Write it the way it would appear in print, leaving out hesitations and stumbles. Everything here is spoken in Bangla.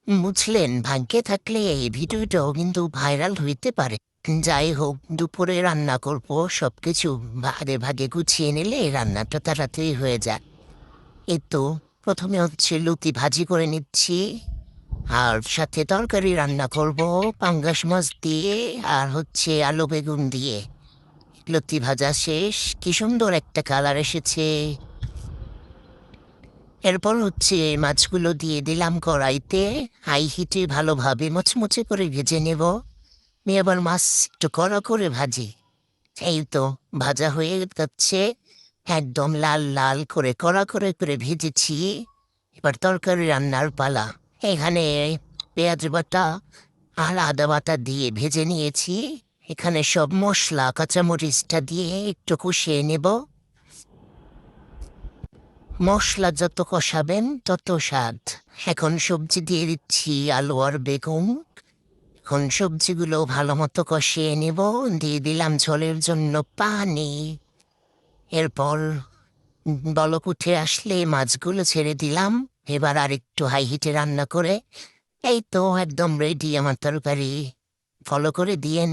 বুঝলেন, ভাগ্যে থাকলে এই ভিডিওটাও কিন্তু ভাইরাল হইতে পারে। যাই হোক, দুপুরে রান্না করব, সবকিছু ভাগে ভাগে গুছিয়ে নিলে রান্নাটা তাড়াতাড়ি হয়ে যায়। এই তো প্রথমে হচ্ছে লুচি ভাজি করে নিচ্ছি, আর সাথে তরকারি রান্না করব পাঙ্গাস মাছ দিয়ে, আর হচ্ছে আলু বেগুন দিয়ে। লুচি ভাজা শেষ, কি সুন্দর একটা কালার এসেছে। এরপর হচ্ছে মাছগুলো দিয়ে দিলাম কড়াইতে, হাই হিটে ভালোভাবে মুচমুচে করে ভেজে নেব। আমি আবার মাছ একটু কড়া করে ভাজি। এই তো ভাজা হয়ে যাচ্ছে, একদম লাল লাল করে কড়া করে করে ভেজেছি। এবার তরকারি রান্নার পালা। এখানে পেঁয়াজ বাটা আর আদা বাটা দিয়ে ভেজে নিয়েছি। এখানে সব মশলা কাঁচামরিচটা দিয়ে একটু কষিয়ে নেব। মশলা যত কষাবেন তত স্বাদ। এখন সবজি দিয়ে দিচ্ছি আলু আর বেগুন। এখন সবজিগুলো ভালো মতো কষিয়ে নেব। দিয়ে দিলাম ঝোলের জন্য পানি। এরপর বলক উঠে আসলে মাছগুলো ছেড়ে দিলাম। এবার আর একটু হাই হিটে রান্না করে এই তো একদম রেডি আমার তরকারি। ফলো করে দিয়েন।